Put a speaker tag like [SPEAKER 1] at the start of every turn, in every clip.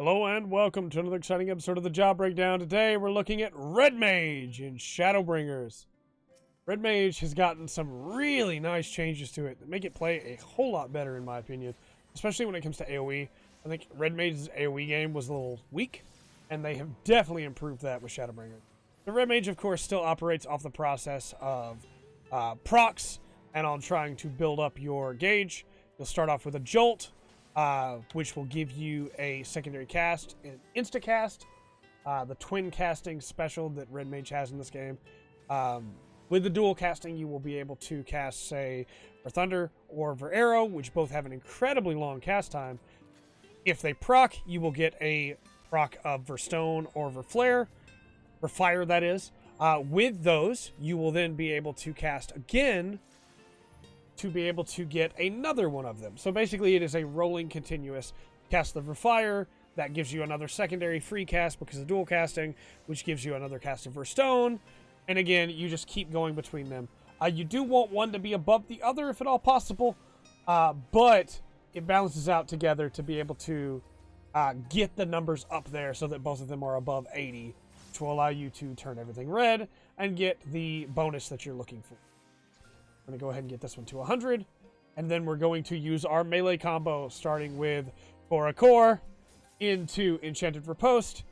[SPEAKER 1] Hello and welcome to another exciting episode of the Job Breakdown. Today we're looking at Red Mage in Shadowbringers. Red Mage has gotten some really nice changes to it that make it play a whole lot better in my opinion, especially when it comes to AoE. I think Red Mage's AoE game was a little weak, and they have definitely improved that with Shadowbringers. The Red Mage, of course, still operates off the process of procs and on trying to build up your gauge. You'll start off with a Jolt, which will give you a secondary cast, an insta-cast, the twin casting special that Red Mage has in this game. With the dual casting, you will be able to cast, say, for Thunder or for Arrow, which both have an incredibly long cast time. If they proc, you will get a proc of Verstone or Verflare, for Fire that is. With those, you will then be able to cast again to be able to get another one of them. So basically it is a rolling continuous cast the Fire. That gives you another secondary free cast because of dual casting, which gives you another cast of Verstone. And again, you just keep going between them. You do want one to be above the other if at all possible, but it balances out together to be able to get the numbers up there so that both of them are above 80, which will allow you to turn everything red and get the bonus that you're looking for. I'm going to go ahead and get this one to 100, and then we're going to use our melee combo, starting with Bora Core, into Enchanted Riposte,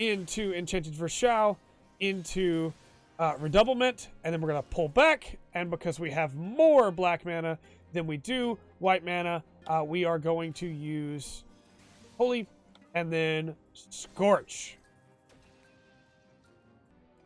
[SPEAKER 1] into Enchanted Verschau, into Redoublement, and then we're going to pull back, and because we have more black mana than we do white mana, we are going to use Holy, and then Scorch.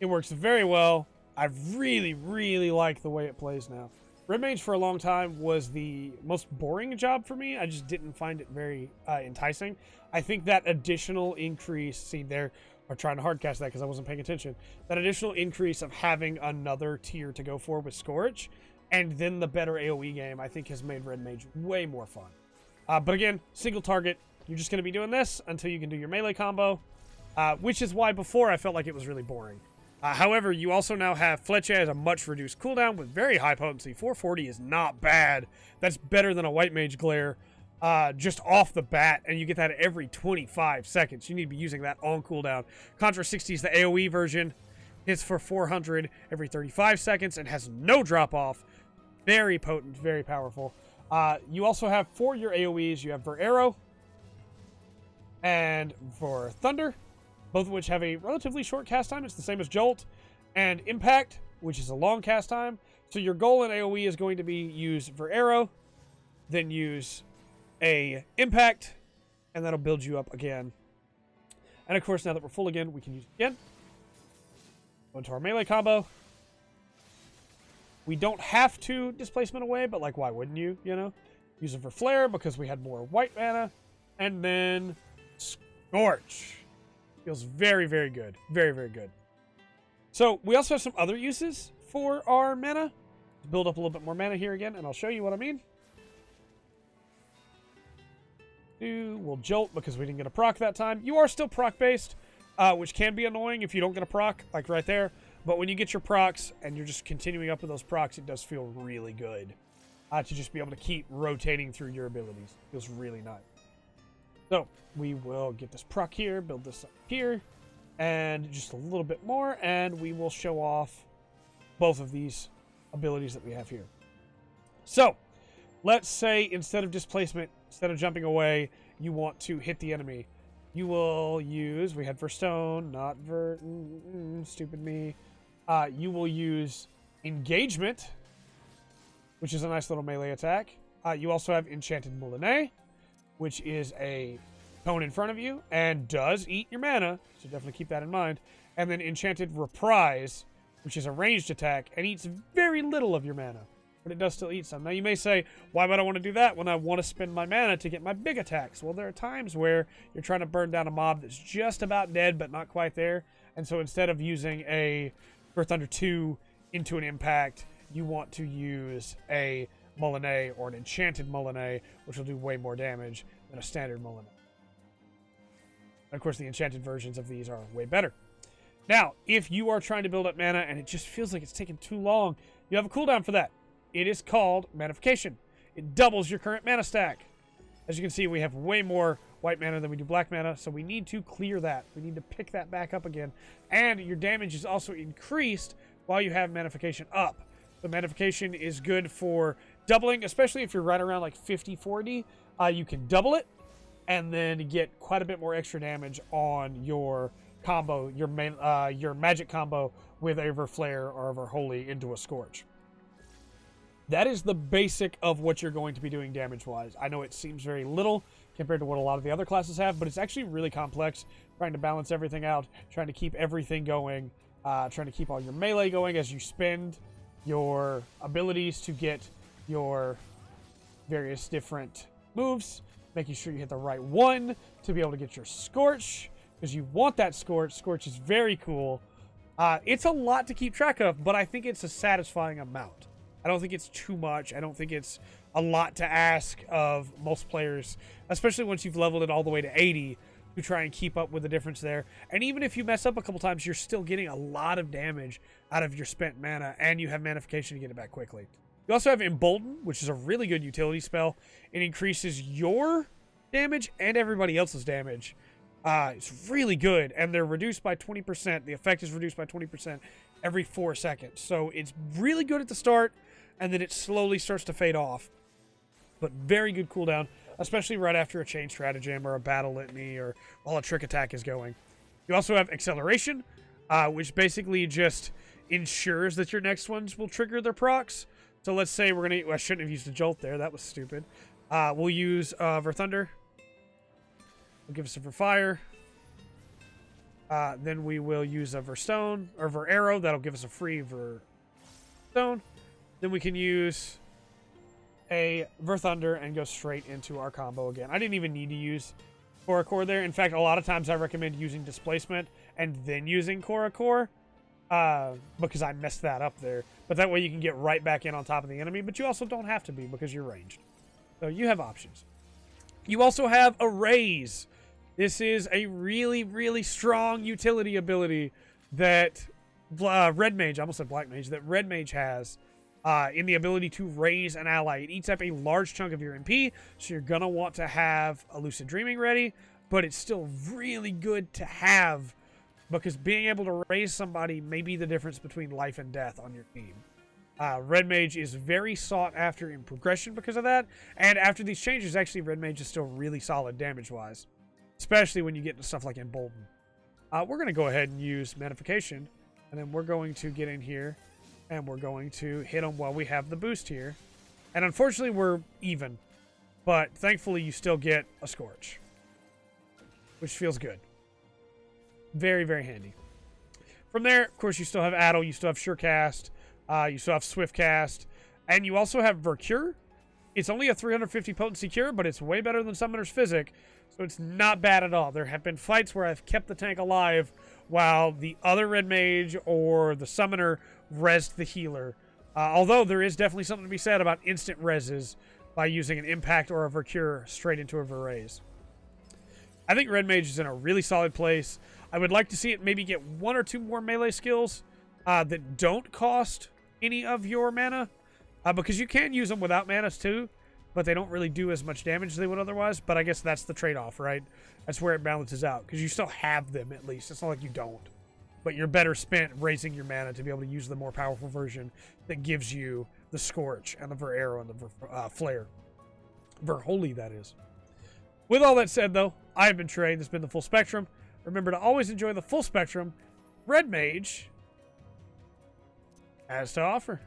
[SPEAKER 1] It works very well. I really like the way it plays now. Red Mage for a long time was the most boring job for me. I just didn't find it very enticing. I think that additional increase, see there, I'm trying to hardcast that because I wasn't paying attention. That additional increase of having another tier to go for with Scorch, and then the better AoE game, I think has made Red Mage way more fun. But again, single target, you're just going to be doing this until you can do your melee combo, which is why before I felt like it was really boring. However, you also now have Flecha as a much reduced cooldown with very high potency. 440 is not bad. That's better than a White Mage Glare just off the bat, and you get that every 25 seconds. You need to be using that on cooldown. Contra 60 is the AoE version. Hits for 400 every 35 seconds and has no drop-off. Very potent, very powerful. You also have, for your AoEs, you have for Arrow and for Thunder, both of which have a relatively short cast time. It's the same as Jolt. And Impact, which is a long cast time. So your goal in AoE is going to be use for Arrow, then use a Impact, and that'll build you up again. And of course, now that we're full again, we can use it again. Go into our melee combo. We don't have to displacement away, but like, why wouldn't you, you know? Use it for Flare because we had more white mana. And then Scorch. Feels very good. Very good. So we also have some other uses for our mana. Build up a little bit more mana here again, and I'll show you what I mean. We'll Jolt because we didn't get a proc that time. You are still proc-based, which can be annoying if you don't get a proc, like right there. But when you get your procs and you're just continuing up with those procs, it does feel really good to just be able to keep rotating through your abilities. Feels really nice. So we will get this proc here, build this up here, and just a little bit more, and we will show off both of these abilities that we have here. So let's say instead of displacement, instead of jumping away, you want to hit the enemy. You will use, we had Verstone, not stupid me. You will use Engagement, which is a nice little melee attack. You also have Enchanted Moulinet, which is a cone in front of you and does eat your mana, so definitely keep that in mind. And then Enchanted Reprise, which is a ranged attack and eats very little of your mana, but it does still eat some. Now you may say, why would I want to do that when I want to spend my mana to get my big attacks? Well, there are times where you're trying to burn down a mob that's just about dead but not quite there, and so instead of using a Earth Thunder 2 into an impact, you want to use a Moulinet or an Enchanted Moulinet, which will do way more damage than a standard Moulinet. And of course, the enchanted versions of these are way better. Now, if you are trying to build up mana and it just feels like it's taking too long, you have a cooldown for that. It is called Manification. It doubles your current mana stack. As you can see, we have way more white mana than we do black mana, so we need to clear that. We need to pick that back up again. And your damage is also increased while you have Manification up. The Manification is good for doubling, especially if you're right around like 50-40. You can double it and then get quite a bit more extra damage on your combo, your magic combo with Everflare or Everholy into a Scorch. That is the basic of what you're going to be doing damage-wise. I know it seems very little compared to what a lot of the other classes have, but it's actually really complex, trying to balance everything out, trying to keep everything going, trying to keep all your melee going as you spend your abilities to get your various different moves, making sure you hit the right one to be able to get your Scorch, because you want that Scorch. Scorch is very cool. It's a lot to keep track of, but I think it's a satisfying amount. I don't think it's too much. I don't think it's a lot to ask of most players, especially once you've leveled it all the way to 80, to try and keep up with the difference there. And even if you mess up a couple times, you're still getting a lot of damage out of your spent mana, and you have Manification to get it back quickly. You also have Embolden, which is a really good utility spell. It increases your damage and everybody else's damage. It's really good, and they're reduced by 20%. The effect is reduced by 20% every 4 seconds. So it's really good at the start, and then it slowly starts to fade off. But very good cooldown, especially right after a chain stratagem or a battle litany or while a trick attack is going. You also have Acceleration, which basically just ensures that your next ones will trigger their procs. So let's say we're going to... I shouldn't have used a Jolt there. That was stupid. We'll use Verthunder. We'll give us a Verfire. Then we will use a Verstone or Verarrow. That'll give us a free Verstone. Then we can use a Verthunder and go straight into our combo again. I didn't even need to use Cora Core there. In fact, a lot of times I recommend using Displacement and then using Cora Core because I messed that up there. But that way you can get right back in on top of the enemy, but you also don't have to be because you're ranged. So you have options. You also have Erase. This is a really, really strong utility ability that Red Mage, I almost said Black Mage, that Red Mage has in the ability to raise an ally. It eats up a large chunk of your MP, so you're going to want to have a Lucid Dreaming ready, but it's still really good to have because being able to raise somebody may be the difference between life and death on your team. Red Mage is very sought after in progression because of that, and after these changes, actually, Red Mage is still really solid damage-wise, especially when you get into stuff like Embolden. We're going to go ahead and use Manification, and then we're going to get in here, and we're going to hit them while we have the boost here. And unfortunately, we're even, but thankfully, you still get a Scorch, which feels good. Very, very handy. From there, of course, you still have Addle, you still have Surecast, you still have Swift Cast, and you also have Vercure. It's only a 350 potency cure, but it's way better than Summoner's Physic, so it's not bad at all. There have been fights where I've kept the tank alive while the other Red Mage or the Summoner resed the healer. Although there is definitely something to be said about instant reses by using an Impact or a Vercure straight into a Verraise. I think Red Mage is in a really solid place. I would like to see it maybe get 1 or 2 more melee skills that don't cost any of your mana, because you can use them without manas too, but they don't really do as much damage as they would otherwise. But I guess that's the trade-off, right? That's where it balances out, because you still have them at least. It's not like you don't. But you're better spent raising your mana to be able to use the more powerful version that gives you the Scorch and the Verarrow and the Flare. Verholy, that is. With all that said, though, I have been Trey. This has been the Full Spectrum. Remember to always enjoy the full spectrum Red Mage has to offer.